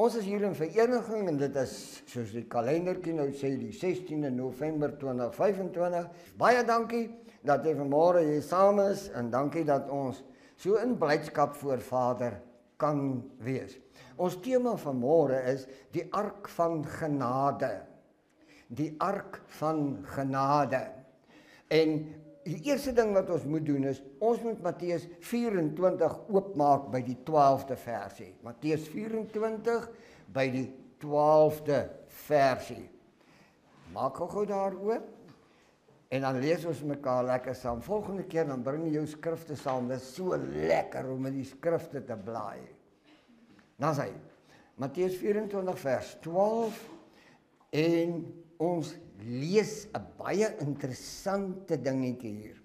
ons is hier in vereniging en dit is, soos die kalendertjie nou sê, die 16de November 2025. Baie dankie dat jy vanmôre hier saam is en dankie dat ons so in blydskap voor Vader kan wees. Ons tema van môre is die ark van genade. Die ark van genade. En die eerste ding wat ons moet doen is, ons moet Matteus 24 oopmaak by die 12de versie. Matteus 24 by die 12de versie. Maak gou daar oop. En dan lees ons mekaar lekker saam. Volgende keer dan bring jy jou skrifte saam. Dit is so lekker om met die skrifte te blaai. Dan sê Matteus 24 vers 12 en ons lees 'n baie interessante dingetjie hier.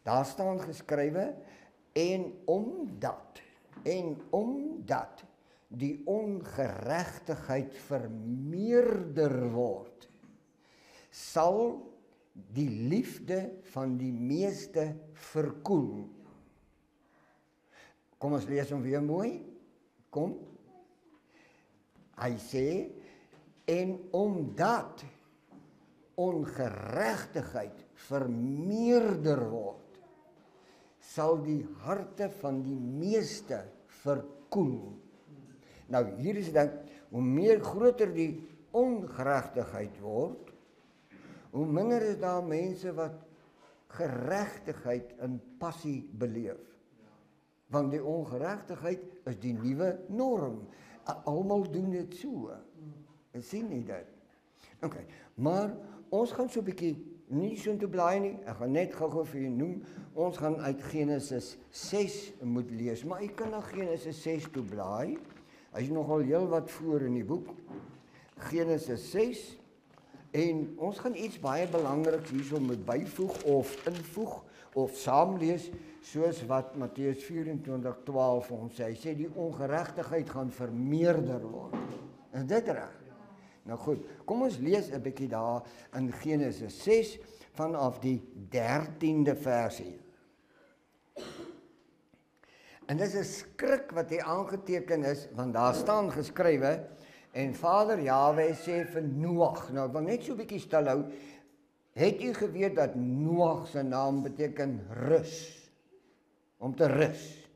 Daar staan geskrywe en omdat die ongeregtigheid vermeerder word, sal die liefde van die meeste verkoel. Kom ons lees hom weer mooi. Kom. Hy sê, en omdat ongeregtigheid vermeerder word, sal die harte van die meeste verkoel. Nou hier is dit, hoe meer groter die ongeregtigheid word, hoe minder is daar mense wat geregtigheid in passie beleef. Want die ongeregtigheid is die nuwe norm. Almal doen dit so. Ek sien nie dit. Okay, maar ons gaan so 'n bietjie nie so te blaai nie. Ek gaan net gou-gou vir julle noem. Ons gaan uit Genesis 6 moet lees, maar jy kan na Genesis 6 toe blaai. Hy is nogal heel wat voor in die boek. Genesis 6 en ons gaan iets baie belangriks hierso moet byvoeg of invoeg of saamlees soos wat Matteus 24:12 ons sê. Hy sê die ongeregtigheid gaan vermeerder word. Is dit reg? Nou goed, kom ons lees 'n bietjie daar in Genesis 6 vanaf die 13de versie. En dis 'n skrik wat hier aangeteken is, want daar staan geskrywe en Vader Jahwe sê vir Noag. Nou ek wil net so 'n bietjie stil hou. Het u geweet dat Noag se naam beteken rus? Om te rus.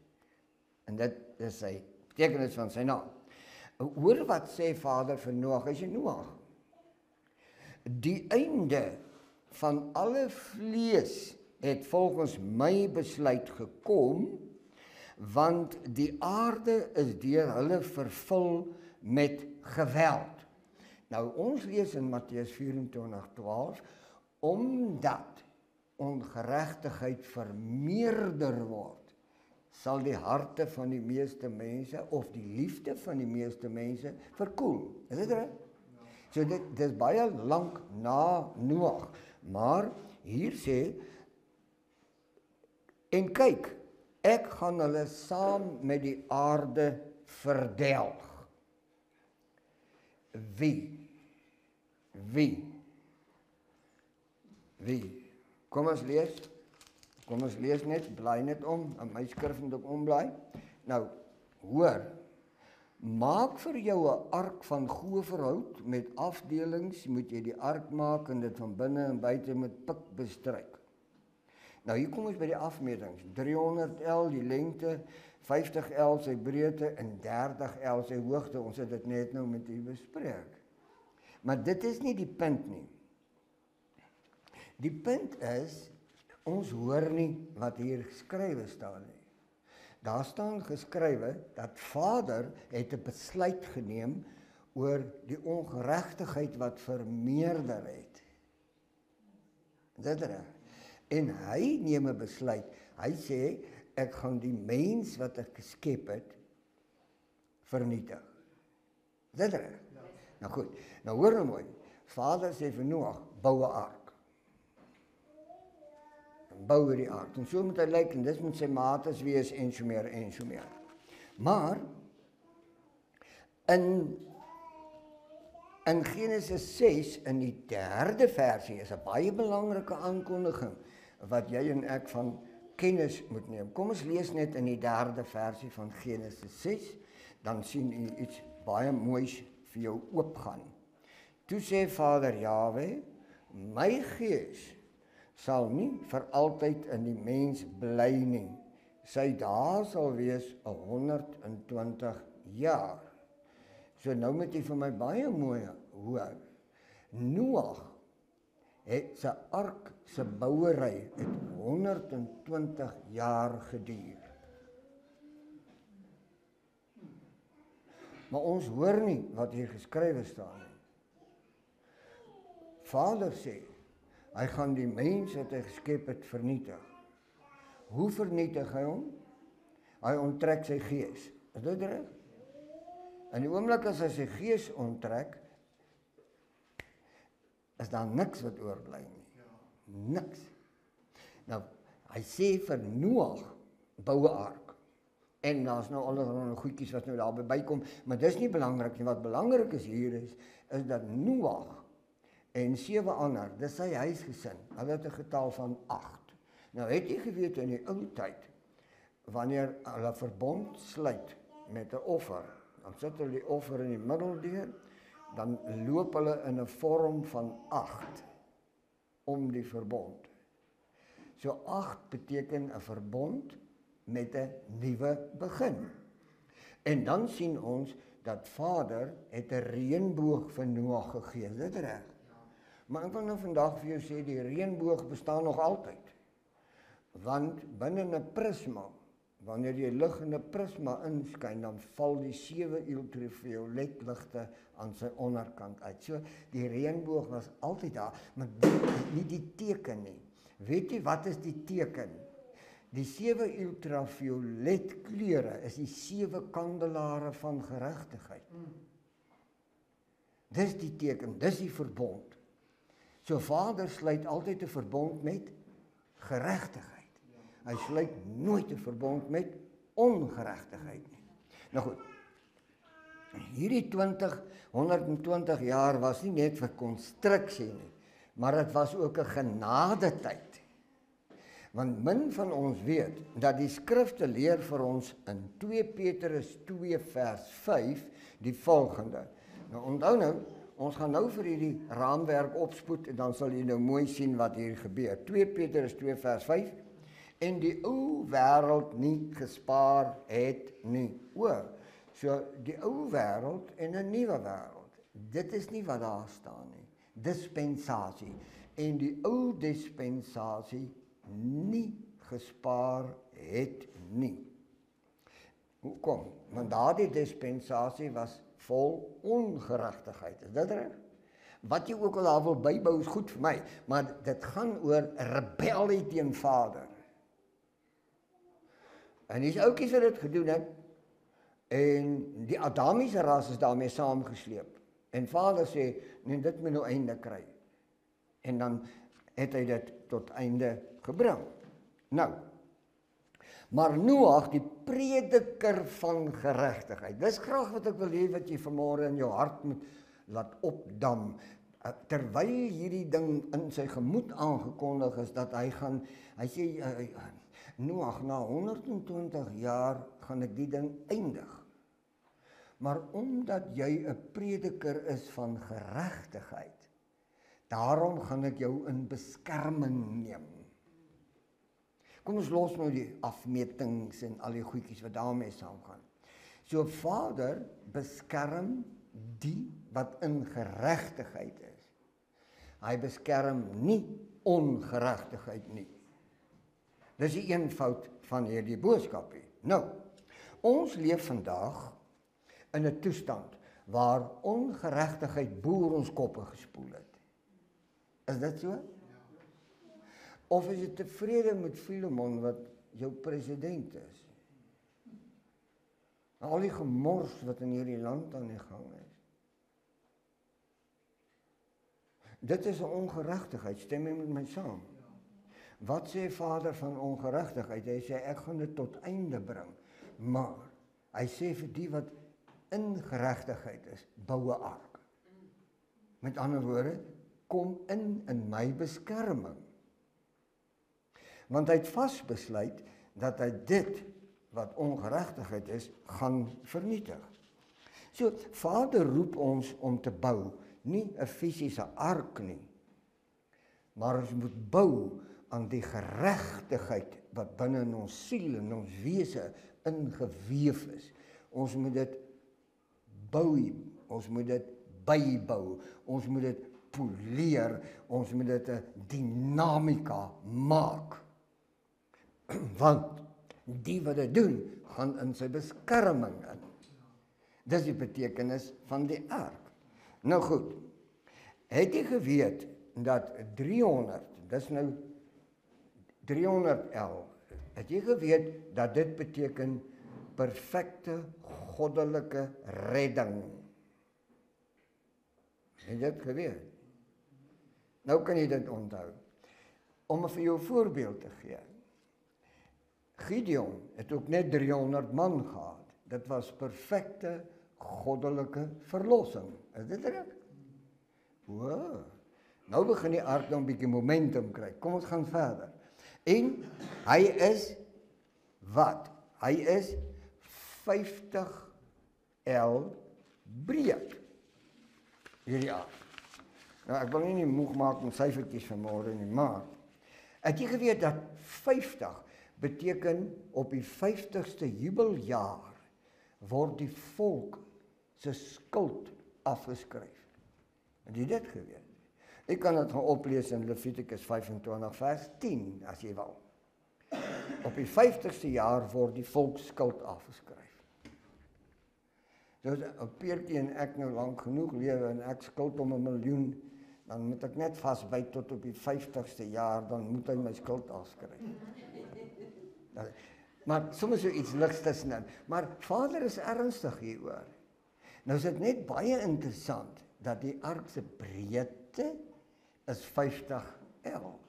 En dit is sy betekenis van sy naam. Hoor wat sê Vader vir Noag, hy sê Noag, die einde van alle vlees het volgens my besluit gekom, want die aarde is deur hulle vervul met geweld. Nou ons lees in Matteus 24:12, omdat ongeregtigheid vermeerder word, sal die harte van die meeste mense of die liefde van die meeste mense verkoel. Is dit reg? So dit is baie lank na Noag, maar hier sê en kyk, ek gaan hulle saam met die aarde verdelg. Wie? Kom ons lees net, blaai net om, en my skrif moet ook omblaai. Nou, hoor, maak vir jou 'n ark van goeverhout met afdelings, moet jy die ark maak en dit van binne en buite met pik bestryk. Nou hier kom ons by die afmetings, 300 L die lengte, 50 L sy breedte en 30 L sy hoogte, ons het dit net nou met u bespreek. Maar dit is nie die punt nie. Die punt is, ons hoor nie wat hier geskrywe staan nie. Daar staan geskrywe dat Vader het 'n besluit geneem oor die ongeregtigheid wat vermeerder het. Dit reg. En hy neem 'n besluit. Hy sê ek gaan die mens wat ek geskep het vernietig. Dit reg. Nou goed. Nou hoor nou mooi. Vader sê vir Noag, bou 'n ark. Bou die ark. En so moet hy lyk en dis moet sy mates wees en so meer en so meer. Maar in Genesis 6 in die 3de versie is 'n baie belangrike aankondiging wat jy en ek van kennis moet neem. Kom ons lees net in die 3de versie van Genesis 6, dan sien u iets baie moois vir jou oopgaan. Toe sê Vader Jahwe, my gees sal nie vir altyd in die mens bly nie. Sy dae sal wees 120 jaar. So nou moet jy vir my baie mooi hoor. Noag het sy ark se bouery het 120 jaar geduur. Maar ons hoor nie wat hier geskrywe staan nie. Vader sê, hy gaan die mens wat hy geskep het vernietig. Hoe vernietig hy hom? Hy onttrek sy gees. Is dit reg? In die oomblik as hy sy gees onttrek, is daar niks wat oorbly nie. Niks. Nou, hy sê vir Noag, bou 'n ark. En daar's nou allerlei goedjies wat nou daarby bykom, maar dis nie belangrik nie. Wat belangrik is hier is dat Noag en 7 ander, dis sy huisgesin, hulle het 'n getal van 8. Nou het jy geweet in die ou tyd, wanneer hulle verbond sluit met 'n offer, dan sit hulle die offer in die middel deur, dan loop hulle in 'n vorm van 8 om die verbond. So 8 beteken 'n verbond met 'n nuwe begin. En dan sien ons dat Vader het 'n reënboog vir Noag gegee, is dit reg? Maar ek wil nou vandag vir jou sê, die reënboog bestaan nog altyd. Want binne 'n prisma, wanneer jy lig in 'n prisma inskyn, dan val die 7 ultravioletligte aan sy onderkant uit. So die reënboog was altyd daar, maar dit is nie die teken nie. Weet jy wat is die teken? Die 7 ultraviolet kleure is die 7 kandelare van geregtigheid. Dis die teken, dis die verbond. So Vader sluit altyd 'n verbond met geregtigheid. Hy sluit nooit 'n verbond met ongeregtigheid nie. Nou goed. Hierdie 120 jaar was nie net vir konstruksie nie, maar dit was ook 'n genadetyd. Want min van ons weet dat die skrifte leer vir ons in 2 Petrus 2 vers 5 die volgende. Nou onthou nou, ons gaan nou vir hierdie raamwerk opspoed en dan sal jy nou mooi sien wat hier gebeur. 2 Petrus 2 vers 5 en die ou wêreld nie gespaar het nie. So die ou wêreld en 'n nuwe wêreld. Dit is nie wat daar staan nie. Dispensasie. En die ou dispensasie nie gespaar het nie. Hoekom? Want daardie dispensasie was vol ongeregtigheid. Is dit reg? Wat jy ook al daar wil bybou is goed vir my, maar dit gaan oor rebellie teen Vader. En dis ouetjies wat dit gedoen het, en die Adamiese ras is daarmee saamgesleep. En Vader sê, nee, dit moet nou einde kry. En dan het hy dit tot einde gebring. Nou, maar Noag, die prediker van geregtigheid. Dis graag wat ek wil hê wat jy vanmôre in jou hart moet laat opdam. Terwyl hierdie ding in sy gemoed aangekondig is dat hy sê Noag, na 120 jaar gaan ek die ding eindig. Maar omdat jy 'n prediker is van geregtigheid, daarom gaan ek jou in beskerming neem. Kom ons los nou die afmetings en al die goedjies wat daarmee saamgaan. So Vader beskerm die wat in geregtigheid is. Hy beskerm nie ongeregtigheid nie. Dis die eenvoud van hierdie boodskap hier. Nou, ons leef vandag in 'n toestand waar ongeregtigheid boer ons koppe gespoel het. Is dit so? Of is jy tevrede met Filemon wat jou president is? Al die gemors wat in hierdie land aan die gang is. Dit is 'n ongeregtigheid, stem jy met my saam? Wat sê Vader van ongeregtigheid? Hy sê ek gaan dit tot einde bring. Maar hy sê vir die wat in geregtigheid is, bou 'n ark. Met ander woorde, kom in my beskerming. Want hy het vasbesluit dat hy dit wat ongeregtigheid is, gaan vernietig. So, Vader roep ons om te bou, nie 'n fisiese ark nie, maar ons moet bou aan die geregtigheid wat binne in ons siel en ons wese ingeweef is. Ons moet dit bou, ons moet dit bybou, ons moet dit poleer, ons moet dit 'n dinamika maak. Want die wat dit doen, gaan in sy beskerming in. Dis die betekenis van die ark. Nou goed, het jy geweet dat 300, dis nou 300L, het jy geweet dat dit beteken perfekte goddelike redding? Het jy dit geweet? Nou kan jy dit onthou. Om vir jou 'n voorbeeld te gee. Gideon het ook net 300 man gehad. Dit was perfekte goddelike verlossing. Is dit reg? Wow. Nou begin die ark dan 'n bietjie momentum kry. Kom ons gaan verder. En hy is wat? Hy is 50L breed. Hierdie ark. Nou ek wil nie moeg maak met syfertjies vanmôre nie, maar het jy geweet dat 50 beteken op die 50ste jubeljaar word die volk se skuld afgeskryf. Het jy dit geweet? Ek kan dit gaan oplees in Levitikus 25 vers 10 as jy wil. Op die 50ste jaar word die volk skuld afgeskryf. Dus 'n peertjie en ek nou lank genoeg lewe en ek skuld hom 1 miljoen, dan moet ek net vasbyt tot op die 50ste jaar, dan moet hy my skuld afskryf. Maar soms so iets ligs tussenin. Maar Vader is ernstig hieroor. Nou is dit net baie interessant dat die ark se breedte is 50L.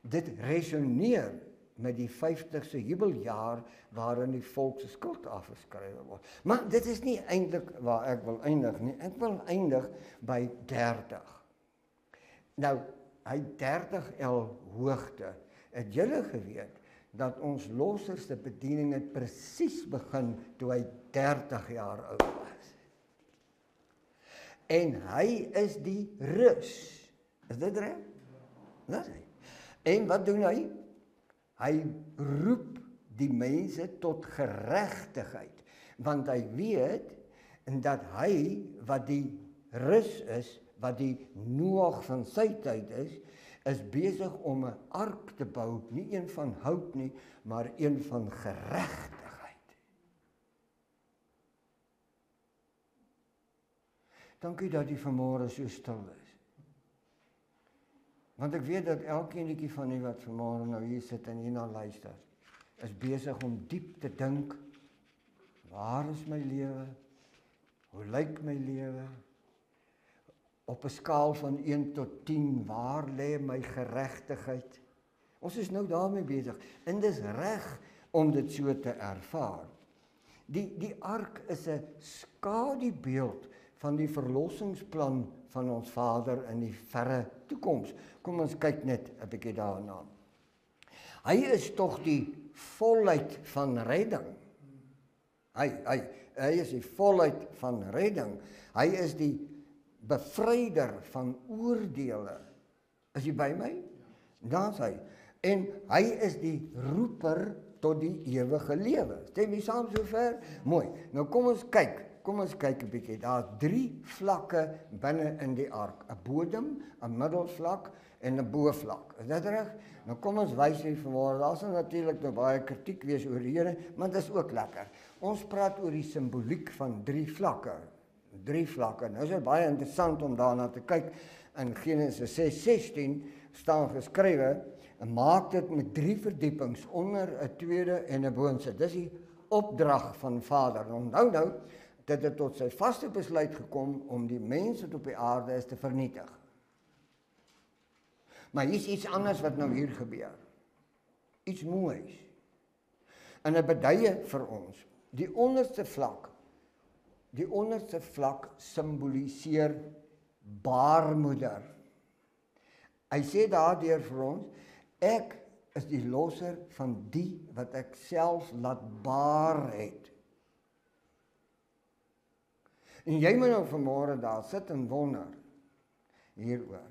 Dit resoneer met die 50ste jubeljaar waarin die volk se skuld afgeskryf word. Maar dit is nie eintlik waar ek wil eindig nie. Ek wil eindig by 30. Nou, hy 30L hoogte. Het julle geweet dat ons losserste bediening het presies begin toe hy 30 jaar oud was. En hy is die rus. Is dit reg? Dis hy. En wat doen hy? Hy roep die mense tot geregtigheid, want hy weet dat hy wat die rus is, wat die Noag van sy tyd is besig om 'n ark te bou, nie een van hout nie, maar een van geregtigheid. Dankie dat jy vanmôre so stil is. Want ek weet dat elkeenetjie van u wat vanmôre nou hier sit en hierna luister, is besig om diep te dink, waar is my lewe? Hoe lyk my lewe? Op 'n skaal van 1 tot 10, waar lê my geregtigheid? Ons is nou daarmee besig en dis reg om dit so te ervaar. Die ark is 'n skadubeeld van die verlossingsplan van ons Vader in die verre toekoms. Kom ons kyk net 'n bietjie daarna. Hy is tog die volheid van redding. Hy is die volheid van redding. Hy is die bevryder van oordeele. Is jy by my? Daar's hy. En hy is die roeper tot die ewige lewe. Stem jy saam sover? Mooi. Nou kom ons kyk 'n bietjie. Daar's 3 vlakke binne in die ark. 'n bodem, 'n middelvlak en 'n bo-vlak. Is dit reg? Nou kom ons wys hier vanmôre. Daar sal natuurlik nou baie kritiek wees oor die Here, maar dit is ook lekker. Ons praat oor die simboliek van 3 vlakke. 3 vlakke. Nou is dit baie interessant om daarna te kyk. In Genesis 6:16 staan geskrywe, maak dit met 3 verdiepings onder 'n tweede en 'n boonste. Dis die opdrag van Vader. Onthou nou, dit het tot sy vaste besluit gekom om die mense wat op die aarde is te vernietig. Maar hier's iets anders wat nou hier gebeur. Iets moois. En 'n beduie vir ons. Die onderste vlak simboliseer baarmoeder. Hy sê daardeur vir ons, ek is die losser van die wat ek self laat baar het. En jy moet nou vanmôre daar sit en wonder hieroor.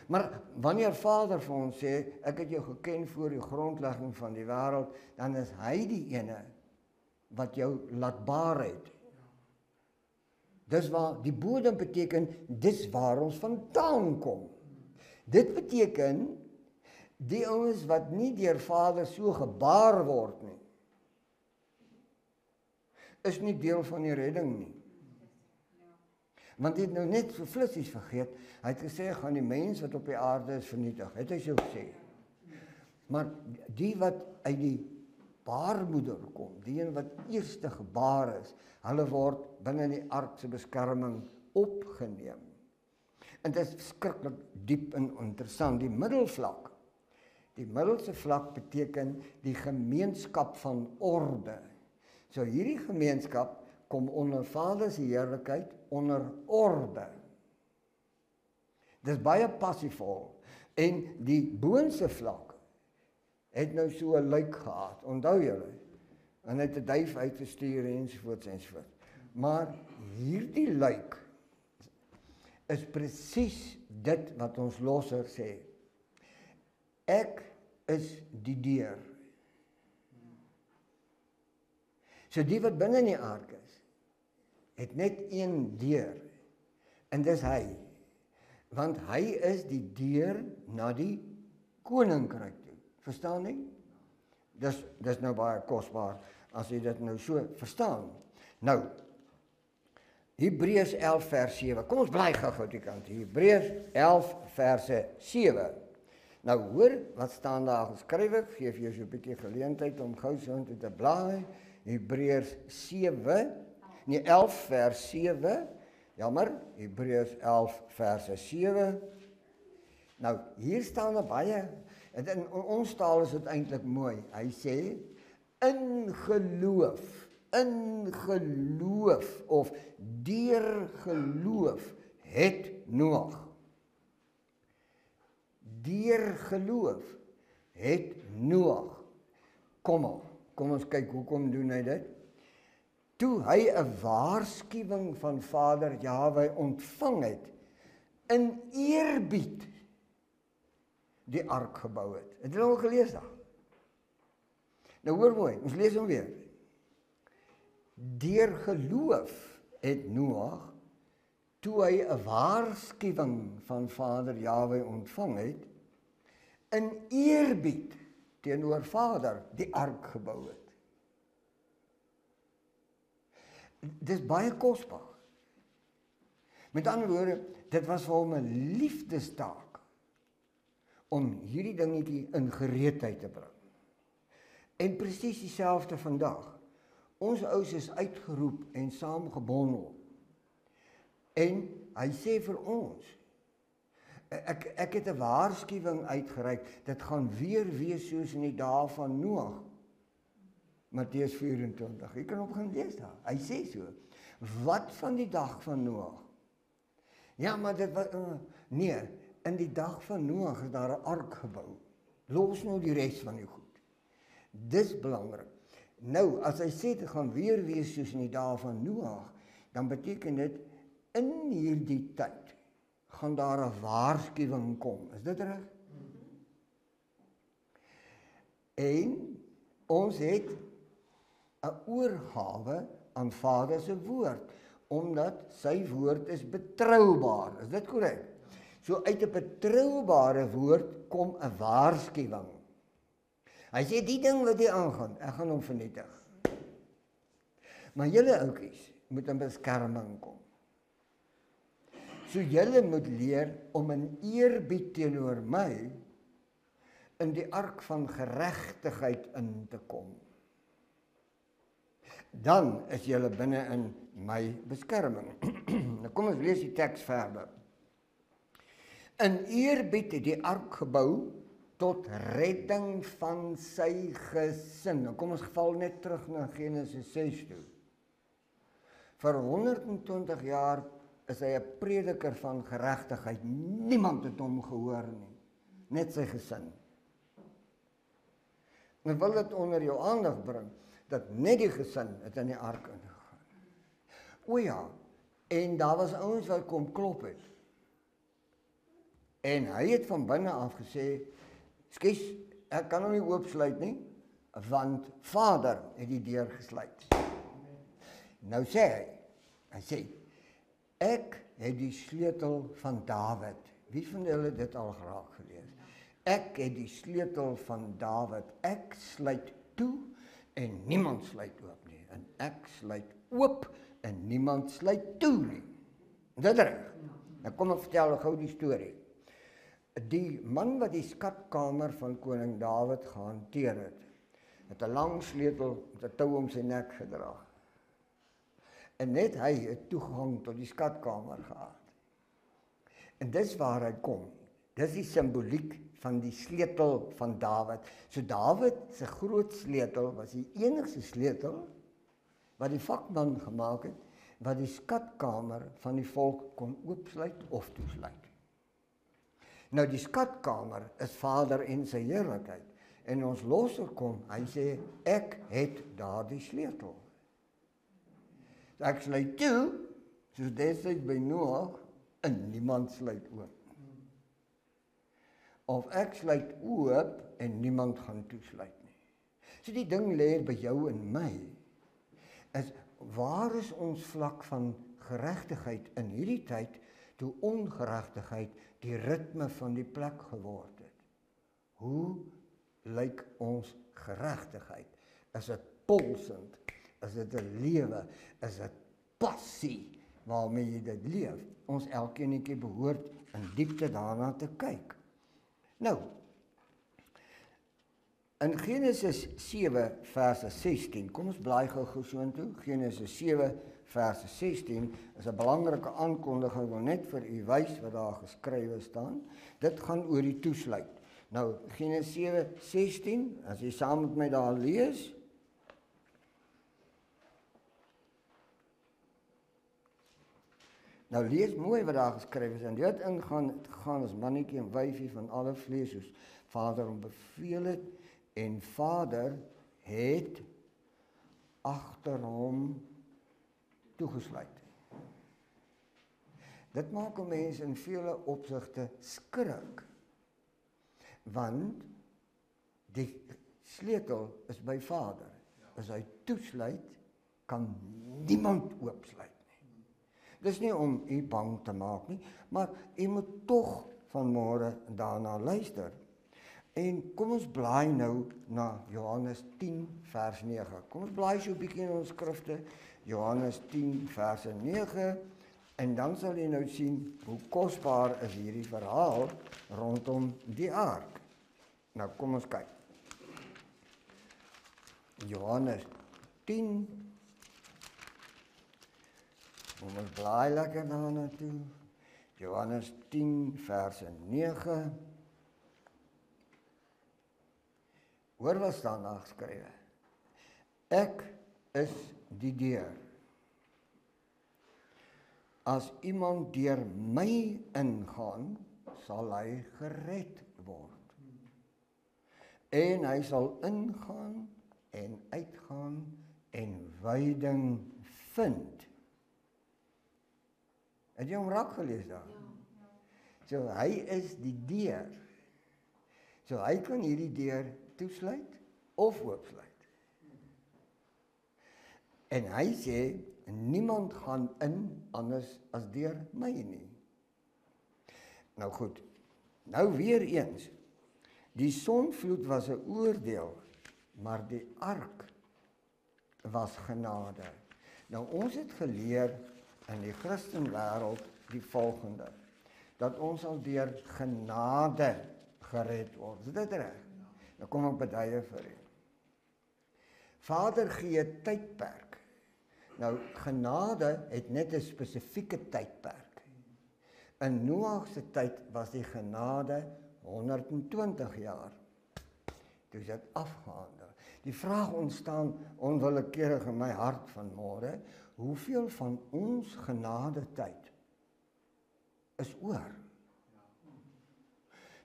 Maar wanneer Vader vir ons sê, ek het jou geken voor die grondlegging van die wêreld, dan is hy die ene wat jou laat baar het. Dis waar die bodem beteken, dis waar ons vandaan kom. Dit beteken, die ouens wat nie deur Vader so gebaar word nie, is nie deel van die redding nie. Want hy het nou net so flissies vergeet, hy het gesê, gaan die mens wat op die aarde is vernietig, het hy so gesê. Maar die wat uit die baarmoeder kom, die een wat eerste gebaar is, hulle word binne die ark se beskerming opgeneem. En dit is verskriklik diep en interessant, die middelvlak. Die middelste vlak beteken die gemeenskap van orde. So hierdie gemeenskap kom onder Vader se heerlikheid, onder orde. Dis baie passievol. En die boonste vlak het nou so 'n luik gehad, onthou julle? En het 'n duif uitgestuur ensovoorts ensovoorts. Maar hierdie luik is presies dit wat ons losser sê. Ek is die deur. So die wat binne in die ark is, het net een deur. En dis hy. Want hy is die deur na die koninkryk toe. Verstaan jy? Dis nou baie kosbaar as jy dit nou so verstaan. Nou, Hebreërs 11 vers 7. Kom ons bly gou die kant. Hebreërs 11 verse 7. Nou hoor, wat staan daar geskryf? Ek gee vir jou so 'n bietjie geleentheid om gou so intoe te blaai. Hebreërs 11 vers 7. Jammer, Hebreërs 11 verse 7. Nou, hier staan 'n baie, in ons taal is dit eintlik mooi. Hy sê, in geloof of deur geloof het Noag. Deur geloof het Noag. Kom ons kyk, hoekom doen hy dit? Toe hy 'n waarskuwing van Vader Jahwe ontvang het, in eerbied die ark gebou het. Het jy al gelees daar? Nou hoor mooi, ons lees hom weer. Deur geloof het Noag, toe hy 'n waarskuwing van Vader Jahwe ontvang het, in eerbied teenoor Vader die ark gebou het. Dis baie kosbaar. Met ander woorde, dit was vir hom 'n liefdestaak om hierdie dingetjie in gereedheid te bring. En presies dieselfde vandag. Ons ouers is uitgeroep en saamgebondel. En hy sê vir ons, ek het 'n waarskuwing uitgereik, dit gaan weer wees soos in die dae van Noag. Matteus 24, jy kan op gaan lees daar. Hy sê so, wat van die dag van Noag? Ja, maar dit was, nee, in die dag van Noag is daar 'n ark gebou. Los nou die res van die goed. Dis belangrik. Nou, as hy sê dit gaan weer wees soos in die dae van Noag, dan beteken dit in hierdie tyd gaan daar 'n waarskuwing kom. Is dit reg? En ons het 'n oorgawe aan Vader se woord, omdat sy woord is betroubaar. Is dit korrek? So uit 'n betroubare woord kom 'n waarskuwing. Hy sê die ding wat hier aangaan, ek gaan hom vernietig. Maar julle oukies moet in beskerming kom. So julle moet leer om in eerbied teenoor my in die ark van geregtigheid in te kom. Dan is julle binne in my beskerming. Nou kom ons lees die teks verder. In eerbied het die ark gebou tot redding van sy gesin. Nou kom ons val net terug na Genesis 6 toe. Vir 120 jaar is hy 'n prediker van geregtigheid. Niemand het hom gehoor nie. Net sy gesin. Ek wil dit onder jou aandag bring, dat net die gesin het in die ark ingegaan. O ja, en daar was ouens wat kom klop het. En hy het van binne af gesê, "Skus, ek kan hom nie oopsluit nie, want Vader het die deur gesluit." Nou sê hy sê, "Ek het die sleutel van Dawid." Wie van julle het dit al graag gelees? Ek het die sleutel van Dawid. Ek sluit toe en niemand sluit oop nie. En ek sluit oop en niemand sluit toe nie. Is dit reg? Nou kom ek vertel gou die storie. Die man wat die skatkamer van koning Dawid gehanteer het 'n lang sleutel met 'n tou om sy nek gedra. En net hy het toegang tot die skatkamer gehad. En dis waar hy kom. Dis die simboliek van die sleutel van Dawid. So Dawid se groot sleutel was die enigste sleutel wat die vakman gemaak het, wat die skatkamer van die volk kon oopsluit of toesluit. Nou die skatkamer is Vader en sy heerlikheid. En ons losser kom, hy sê, ek het daardie sleutel. So ek sluit toe, soos destyds by Noag, en niemand sluit oop. Of ek sluit oop en niemand gaan toesluit nie. So die ding lê by jou en my, is waar is ons vlak van geregtigheid in hierdie tyd, toe ongeregtigheid die ritme van die plek geword het. Hoe lyk ons geregtigheid? Is dit pulsend? Is dit 'n lewe? Is dit passie waarmee jy dit leef? Ons elkeenetjie behoort in diepte daarna te kyk. Nou, in Genesis 7 verse 16, kom ons blaai gou soontoe. Genesis 7 verse 16 is 'n belangrike aankondiging, ek wil net vir u wys wat daar geskrywe staan. Dit gaan oor die toesluit. Nou, Genesis 7:16, as jy saam met my daar lees. Nou lees mooi wat daar geskryf is, en dit gaan as mannetjie en wyfie van alle vlees, soos Vader hom beveel het, en Vader het agter hom toegesluit. Dit maak 'n mens in vele opsigte skrik, want die sleutel is by Vader. As hy toesluit, kan niemand oopsluit. Dis nie om u bang te maak nie, maar u moet tog vanmôre daarna luister. En kom ons blaai nou na Johannes 10 vers 9. Kom ons blaai so 'n bietjie in ons skrifte, Johannes 10 vers 9, en dan sal jy nou sien hoe kosbaar is hierdie verhaal rondom die ark. Nou kom ons kyk. Johannes 10. Kom ons blaai lekker daarna toe. Johannes 10 vers 9. Hoor wat staan daar geskrywe. Ek is die deur. As iemand deur my ingaan, sal hy gered word. En hy sal ingaan en uitgaan en veiding vind. Het jy hom raak gelees daar? So hy is die deur. So hy kan hierdie deur toesluit of oopsluit. En hy sê, niemand gaan in anders as deur my nie. Nou goed, nou weer eens, die sonvloed was 'n oordeel, maar die ark was genade. Nou ons het geleer in die Christenwêreld die volgende, dat ons al deur genade gered word. Is dit reg? Nou kom ek beduie vir u. Vader gee 'n tydperk. Nou genade het net 'n spesifieke tydperk. In Noag se tyd was die genade 120 jaar. Toe is dit afgehandel. Die vraag ontstaan onwillekeurig in my hart vanmôre, hoeveel van ons genade tyd is oor?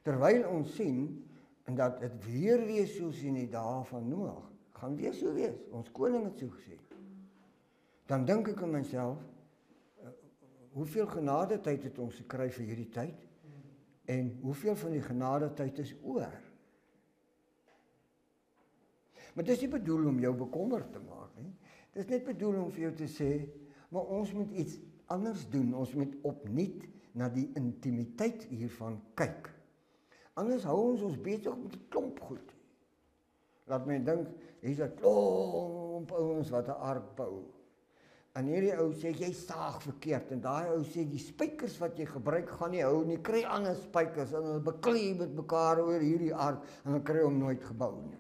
Terwyl ons sien en dat dit weer wees soos in die dae van Noag, gaan weer so wees. Ons koning het so gesê. Dan dink ek aan myself, hoeveel genadetyd het ons gekry vir hierdie tyd? En hoeveel van die genadetyd is oor? Maar dit is nie bedoel om jou bekommerd te maak nie. Dit is net bedoel om vir jou te sê, maar ons moet iets anders doen. Ons moet opnuut na die intimiteit hiervan kyk. Anders hou ons besig met 'n klomp goed. Laat my dink, hier's 'n klomp ouens wat 'n ark bou. En hierdie ou sê, jy saag verkeerd, en daai ou sê, die spykers wat jy gebruik gaan nie hou nie, kry ander spykers, en hulle beklei met mekaar oor hierdie ark, en dan kry hom nooit gebou nie.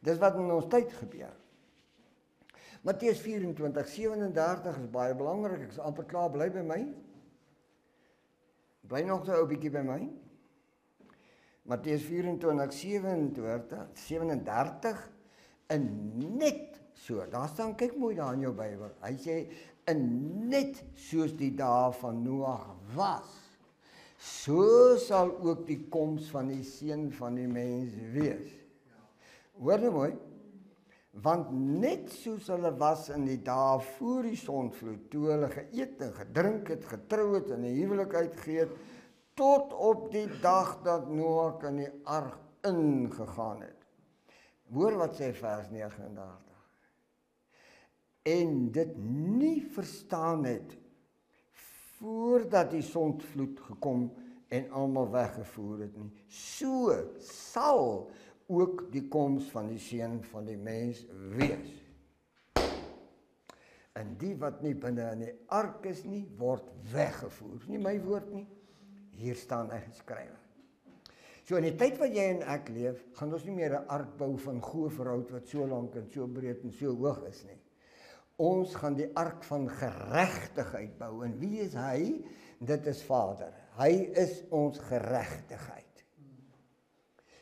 Dis wat in ons tyd gebeur. Matteus 24:37 is baie belangrik, ek is amper klaar, bly by my. Bly nog so 'n ou bietjie by my. Matteus 24:37, en net so, daar staan, kyk mooi daar in jou Bybel, hy sê, en net soos die dae van Noag was, so sal ook die koms van die Seun van die Mens wees. Hoor nou mooi, want net soos hulle was in die dae voor die sondvloed, toe hulle geëet en gedrink het, getrou het en 'n huwelik uitgehad, tot op die dag dat Noag in die ark ingegaan het. Hoor wat sê vers 39. En dit nie verstaan het, voordat die sondvloed gekom en almal weggevoer het nie. So sal ook die koms van die Seun van die Mens wees. En die wat nie binne in die ark is nie, word weggevoer. Nie my woord nie, hier staan hy geskrywe. So in die tyd wat jy en ek leef, gaan ons nie meer 'n ark bou van Goeverhout wat so lank en so breed en so hoog is nie. Ons gaan die ark van geregtigheid bou. En wie is hy? Dit is Vader. Hy is ons geregtigheid.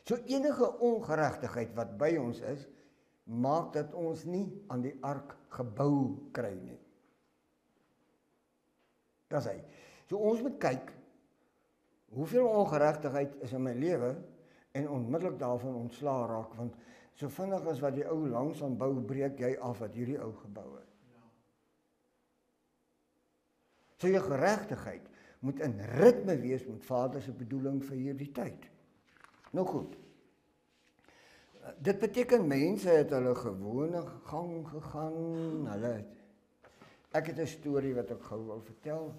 So enige ongeregtigheid wat by ons is, maak dat ons nie aan die ark gebou kry nie. Dis hy. So ons moet kyk, hoeveel ongeregtigheid is in my lewe en onmiddellik daarvan ontslae raak, want so vinnig as wat die ou langs aan bou, breek jy af wat hierdie ou gebou het. So jou geregtigheid moet in ritme wees met Vader se bedoeling vir hierdie tyd. Nou goed. Dit beteken mense het hulle gewone gang gegaan. Ek het 'n storie wat ek gou wil vertel.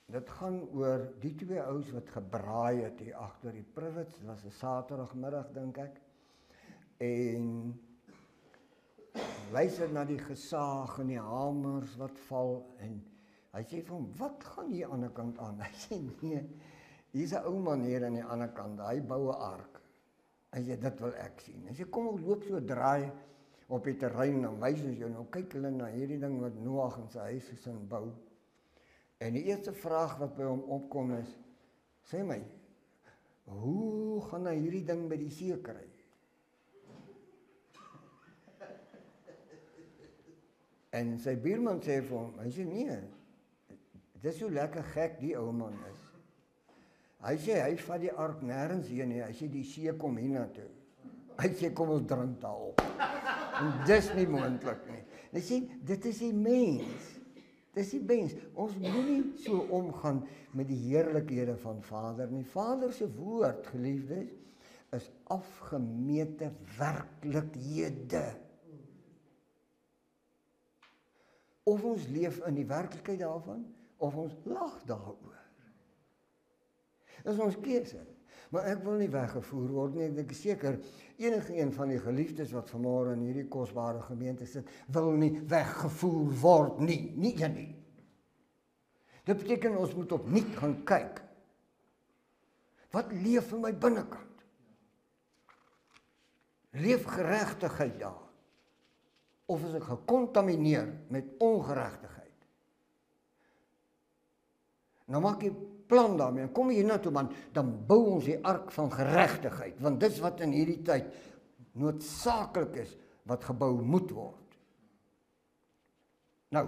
Dit gaan oor die twee ouens wat gebraai het hier agter die Privets. Dit was 'n Saterdagmiddag dink ek. En luister na die gesaag en die hamers wat val en hy sê vir hom, wat gaan hier aan die ander kant aan? Hy sê nee, hier's 'n ou man hier aan die ander kant, hy bou 'n ark. Hy sê dit wil ek sien. Hy sê kom ons loop so draai op die terrein en wys ons jou nou kyk hulle na hierdie ding wat Noag in sy huis gesin bou. En die eerste vraag wat by hom opkom is, sê my, hoe gaan hy hierdie ding by die see kry? En sy buurman sê vir hom, hy sê nee, dit is so lekker gek die ou man is. Hy sê, hy vat die ark nêrens heen nie, hy sê die see kom hiernatoe. Hy sê kom ons drink daarop. En dis nie moontlik nie. Hy sê, dit is die mens. Dis die mens. Ons moet nie so omgaan met die heerlikhede van Vader nie. Vader se woord, geliefdes, is afgemete werklikhede. Of ons leef in die werklikheid daarvan, of ons lag daaroor. Dit is ons keuse. Maar ek wil nie weggevoer word nie. Ek is seker, enige een van die geliefdes wat vanmôre in hierdie kosbare gemeente sit, wil nie weggevoer word nie. Nie een nie. Dit beteken ons moet opnuut gaan kyk. Wat leef in my binnekant? Leef geregtigheid daar? Of is ek gekontamineer met ongeregtigheid? Nou maak jy plan daarmee, en kom hiernatoe man, dan bou ons die ark van geregtigheid, want dis wat in hierdie tyd noodsaaklik is, wat gebou moet word. Nou,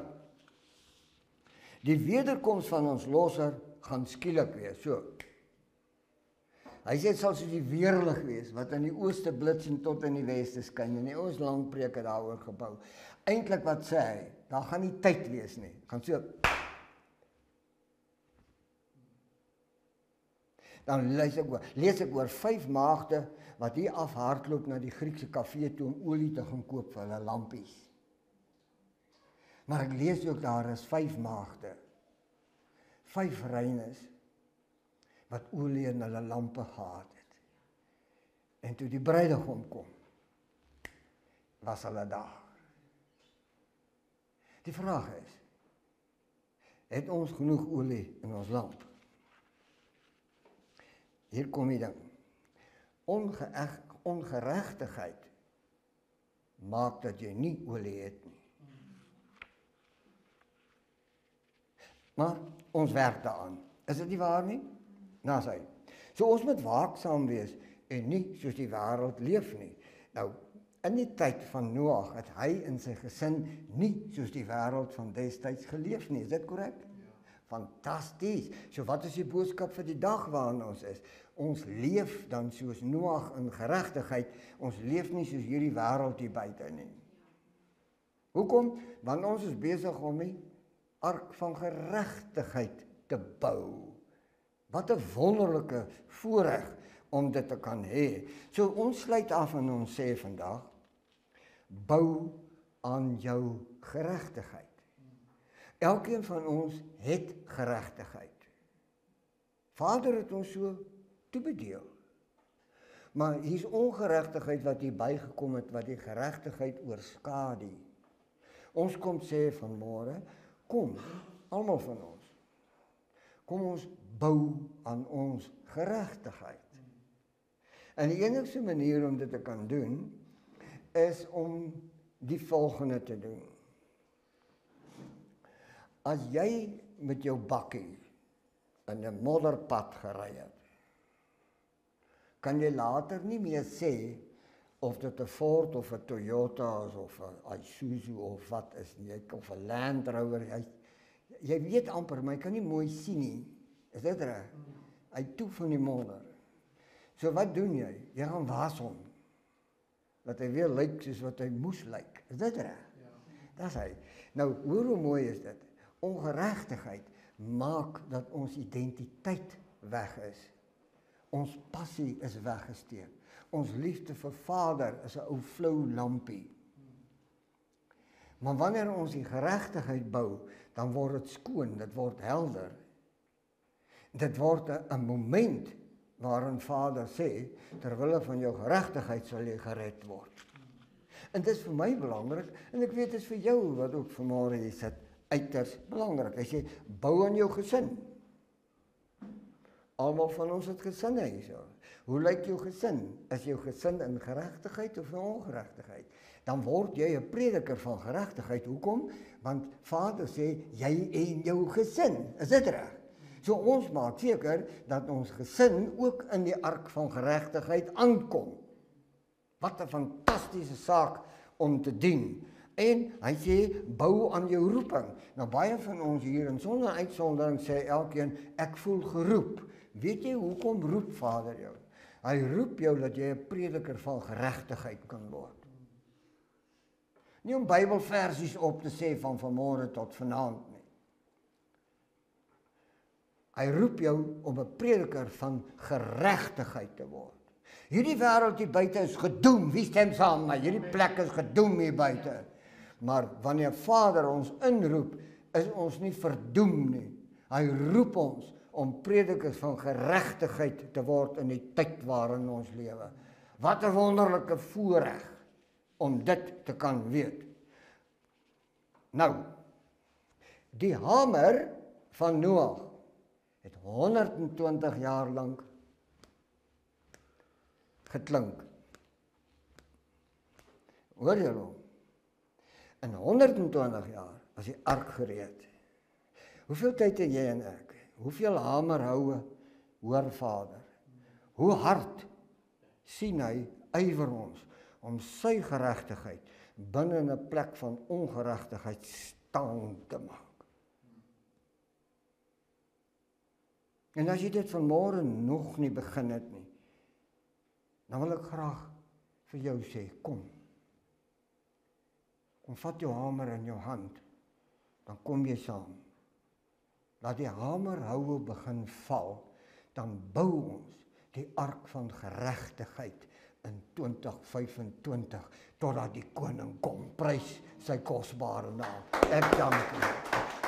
die wederkoms van ons losser gaan skielik wees, so. Hy sê, dit sal soos die weerlig wees, wat in die ooste blits en tot in die weste skyn, en ons lang preek het daaroor gebou. Eintlik wat sê hy, daar gaan nie tyd wees nie, gaan so, dan lees ek oor 5 maagde, wat hier afhardloop na die Griekse kafee toe om olie te gaan koop vir hulle lampies. Maar ek lees ook daar is 5 maagde, 5 reines, wat olie in hulle lampe gehad het. En toe die bruidegom kom, was hulle daar. Die vraag is, het ons genoeg olie in ons lamp? Hier kom die ding. Ongeregtigheid maak dat jy nie olie het nie. Maar ons werk daaraan. Is dit nie waar nie? Nou sê hy. So ons moet waaksaam wees en nie soos die wêreld leef nie. Nou, in die tyd van Noag het hy en sy gesin nie soos die wêreld van destyds geleef nie. Is dit korrek? Fantasties. So wat is die boodskap vir die dag waarin ons is? Ons leef dan soos Noag in geregtigheid. Ons leef nie soos hierdie wêreld hier buite nie. Hoekom? Want ons is besig om die ark van geregtigheid te bou. Wat 'n wonderlike voorreg om dit te kan hê. So ons sluit af en ons sê vandag, bou aan jou geregtigheid. Elkeen van ons het geregtigheid. Vader het ons so toebedeel. Maar hier's ongeregtigheid wat hier bygekom het, wat die geregtigheid oorskadu. Ons kom sê vanmôre, kom, almal van ons, kom ons bou aan ons geregtigheid. En die enigste manier om dit te kan doen, is om die volgende te doen. As jy met jou bakkie in 'n modderpad gery het, kan jy later nie meer sê of dit 'n Ford of 'n Toyota is of 'n Isuzu of wat is nie, of 'n Land Rover. Jy weet amper, maar jy kan nie mooi sien nie. Is dit reg? Hy toe van die modder. So wat doen jy? Jy gaan was hom. Dat hy weer lyk soos wat hy moes lyk. Is dit reg? Ja. Dis hy. Nou, hoor hoe mooi is dit? Ongeregtigheid maak dat ons identiteit weg is. Ons passie is weggesteek. Ons liefde vir Vader is 'n ou flou lampie. Maar wanneer ons die geregtigheid bou, dan word dit skoon, dit word helder. Dit word 'n moment waarin Vader sê, terwille van jou geregtigheid sal jy gered word. En dit is vir my belangrik, en ek weet dit is vir jou wat ook vanmôre hier sit, uiters belangrik. Hy sê, bou aan jou gesin. Almal van ons het gesinne hierso. Hoe lyk jou gesin? Is jou gesin in geregtigheid of in ongeregtigheid? Dan word jy 'n prediker van geregtigheid. Hoekom? Want Vader sê, jy en jou gesin. Is dit reg? So ons maak seker dat ons gesin ook in die ark van geregtigheid aankom. Wat 'n fantastiese saak om te dien. En hy sê, bou aan jou roeping. Nou baie van ons hier in sonder uitsondering sê elkeen, ek voel geroep. Weet jy hoekom roep Vader jou? Hy roep jou dat jy 'n prediker van geregtigheid kan word. Nie om Bybelversies op te sê van vanmôre tot vanaand nie. Hy roep jou om 'n prediker van geregtigheid te word. Hierdie wêreld hier buite is gedoem. Wie stem saam met my? Hierdie plek is gedoem hier buite. Maar wanneer Vader ons inroep, is ons nie verdoem nie. Hy roep ons om predikers van geregtigheid te word in die tyd waarin ons lewe. Wat 'n wonderlike voorreg om dit te kan weet. Nou, die hamer van Noag het 120 jaar lank geklink. Hoor jy hom? In 120 jaar was die ark gereed. Hoeveel tyd het jy en ek? Hoeveel hamerhoue hoor Vader? Hoe hard sien hy ywer ons om sy geregtigheid binne 'n plek van ongeregtigheid staan te maak. En as jy dit vanmôre nog nie begin het nie, Dan wil ek graag vir jou sê, kom. Kom vat jou hamer in jou hand, dan kom jy saam. Laat die hamerhoue begin val, dan bou ons die ark van geregtigheid in 2025, totdat die koning kom. Prys sy kosbare naam. Ek dank u.